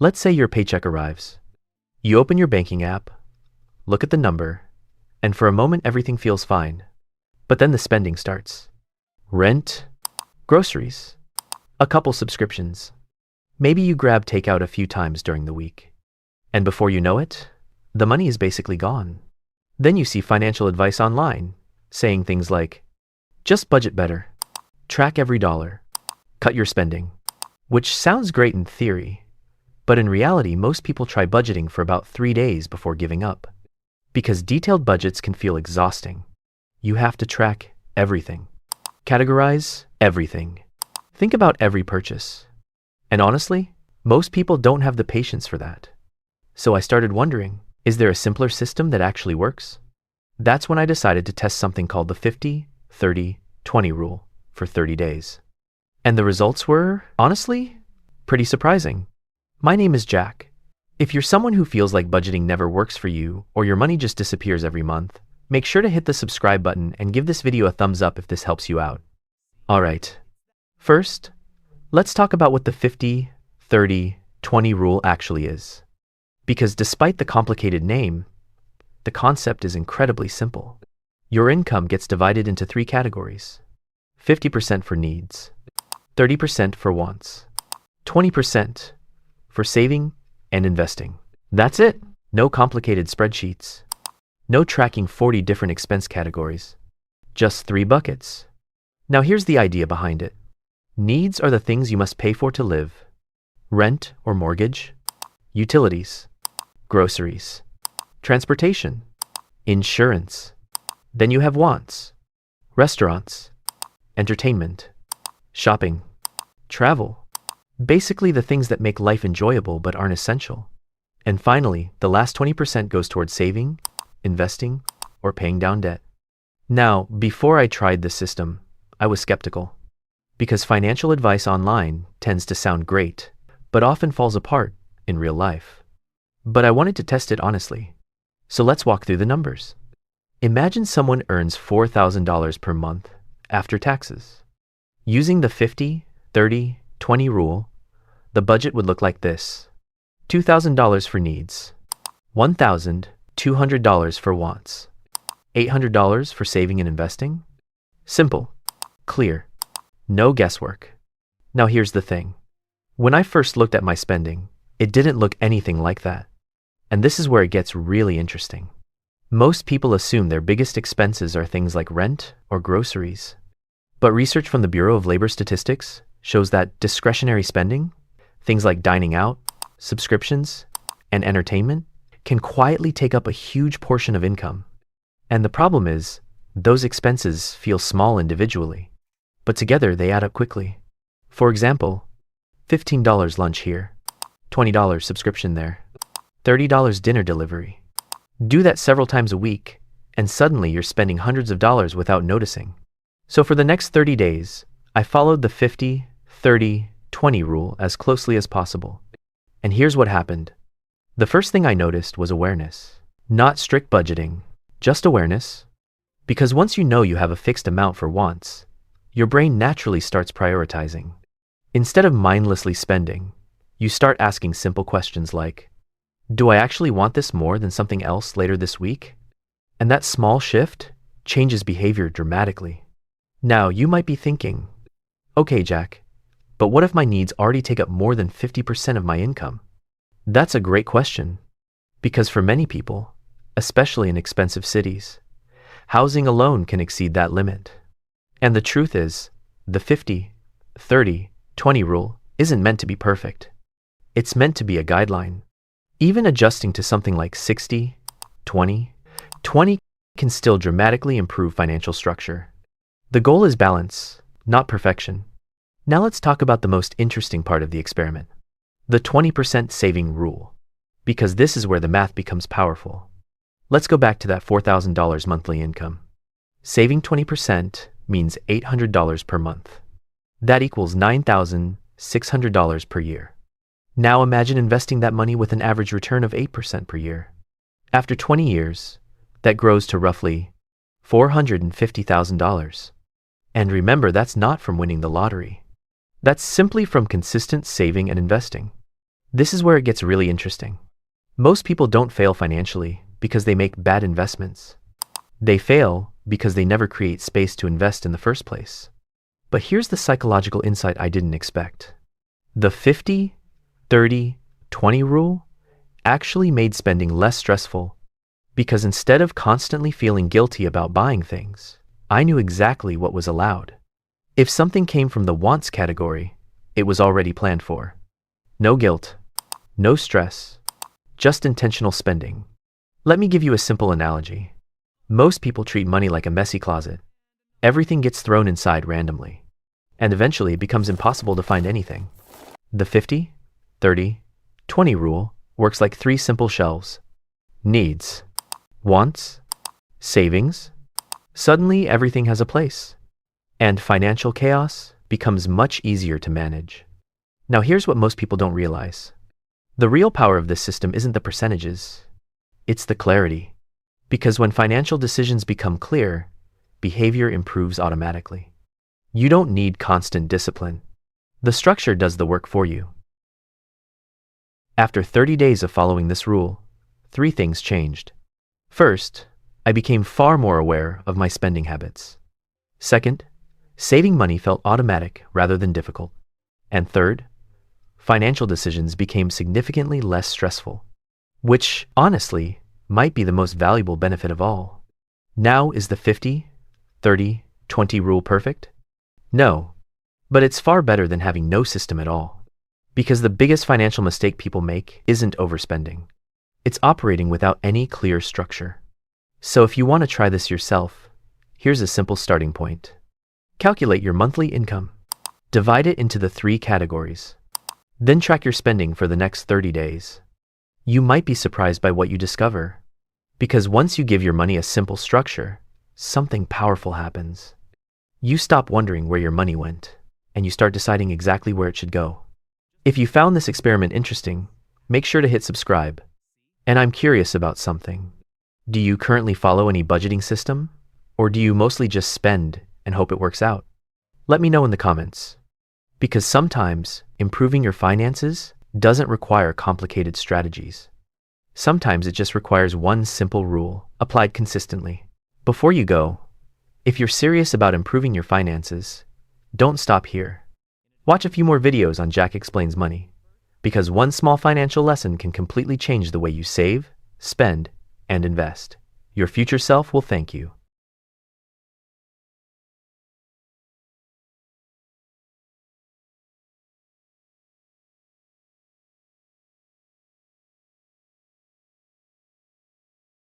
Let's say your paycheck arrives. You open your banking app, look at the number, and for a moment everything feels fine. But then the spending starts. Rent, groceries, a couple subscriptions. Maybe you grab takeout a few times during the week. And before you know it, the money is basically gone. Then you see financial advice online, saying things like, just budget better, track every dollar, cut your spending. Which sounds great in theory, but in reality most people try budgeting for about 3 days before giving up. Because detailed budgets can feel exhausting. You have to track everything. Categorize everything. Think about every purchase. And honestly, most people don't have the patience for that. So I started wondering, is there a simpler system that actually works? That's when I decided to test something called the 50-30-20 rule for 30 days. And the results were, honestly, pretty surprising. My name is Jack. If you're someone who feels like budgeting never works for you or your money just disappears every month, make sure to hit the subscribe button and give this video a thumbs up if this helps you out. Alright, first, let's talk about what the 50-30-20 rule actually is. Because despite the complicated name, the concept is incredibly simple. Your income gets divided into 3 categories. 50% for needs, 30% for wants, 20% for saving and investing. That's it. No complicated spreadsheets. No tracking 40 different expense categories. Just 3 buckets. Now here's the idea behind it. Needs are the things you must pay for to live. Rent or mortgage, utilities, groceries, transportation, insurance. Then you have wants, restaurants, entertainment, shopping, travel. Basically the things that make life enjoyable but aren't essential. And finally, the last 20% goes towards saving, investing, or paying down debt. Now, before I tried this system, I was skeptical. Because financial advice online tends to sound great, but often falls apart in real life. But I wanted to test it honestly. So let's walk through the numbers. Imagine someone earns $4,000 per month after taxes. Using the 50-30-20 rule, the budget would look like this. $2,000 for needs, $1,200 for wants, $800 for saving and investing. Simple, clear, no guesswork. Now here's the thing. When I first looked at my spending, it didn't look anything like that. And this is where it gets really interesting. Most people assume their biggest expenses are things like rent or groceries. But research from the Bureau of Labor Statistics shows that discretionary spending, things like dining out, subscriptions, and entertainment, can quietly take up a huge portion of income. And the problem is, those expenses feel small individually, but together they add up quickly. For example, $15 lunch here, $20 subscription there, $30 dinner delivery. Do that several times a week, and suddenly you're spending hundreds of dollars without noticing. So for the next 30 days, I followed the 50-30-20 rule as closely as possible. And here's what happened. The first thing I noticed was awareness. Not strict budgeting, just awareness. Because once you know you have a fixed amount for wants, your brain naturally starts prioritizing. Instead of mindlessly spending, you start asking simple questions like, do I actually want this more than something else later this week? And that small shift changes behavior dramatically. Now, you might be thinking, okay, Jack, but what if my needs already take up more than 50% of my income? That's a great question, because for many people, especially in expensive cities, housing alone can exceed that limit. And the truth is, the 50-30-20 rule isn't meant to be perfect. It's meant to be a guideline. Even adjusting to something like 60-20-20 can still dramatically improve financial structure. The goal is balance, not perfection. Now let's talk about the most interesting part of the experiment, the 20% saving rule, because this is where the math becomes powerful. Let's go back to that $4,000 monthly income. Saving 20% means $800 per month. That equals $9,600 per year. Now imagine investing that money with an average return of 8% per year. After 20 years, that grows to roughly $450,000. And remember, that's not from winning the lottery. That's simply from consistent saving and investing. This is where it gets really interesting. Most people don't fail financially because they make bad investments. They fail because they never create space to invest in the first place. But here's the psychological insight I didn't expect. The 50-30-20 rule actually made spending less stressful because instead of constantly feeling guilty about buying things, I knew exactly what was allowed. If something came from the wants category, it was already planned for. No guilt, no stress, just intentional spending. Let me give you a simple analogy. Most people treat money like a messy closet. Everything gets thrown inside randomly, and eventually it becomes impossible to find anything. The 50-30-20 rule works like 3 simple shelves. Needs, wants, savings. Suddenly everything has a place, and financial chaos becomes much easier to manage. Now here's what most people don't realize. The real power of this system isn't the percentages, it's the clarity. Because when financial decisions become clear, behavior improves automatically. You don't need constant discipline. The structure does the work for you. After 30 days of following this rule, 3 things changed. First, I became far more aware of my spending habits. Second, saving money felt automatic rather than difficult. And third, financial decisions became significantly less stressful, which, honestly, might be the most valuable benefit of all. Now, is the 50-30-20 rule perfect? No, but it's far better than having no system at all. Because the biggest financial mistake people make isn't overspending. It's operating without any clear structure. So if you want to try this yourself, here's a simple starting point. Calculate your monthly income. Divide it into the 3 categories. Then track your spending for the next 30 days. You might be surprised by what you discover. Because once you give your money a simple structure, something powerful happens. You stop wondering where your money went, and you start deciding exactly where it should go. If you found this experiment interesting, make sure to hit subscribe. And I'm curious about something. Do you currently follow any budgeting system? Or do you mostly just spend and hope it works out? Let me know in the comments. Because sometimes improving your finances doesn't require complicated strategies. Sometimes it just requires one simple rule applied consistently. Before you go, if you're serious about improving your finances, don't stop here. Watch a few more videos on Jack Explains Money, because one small financial lesson can completely change the way you save, spend, and invest. Your future self will thank you.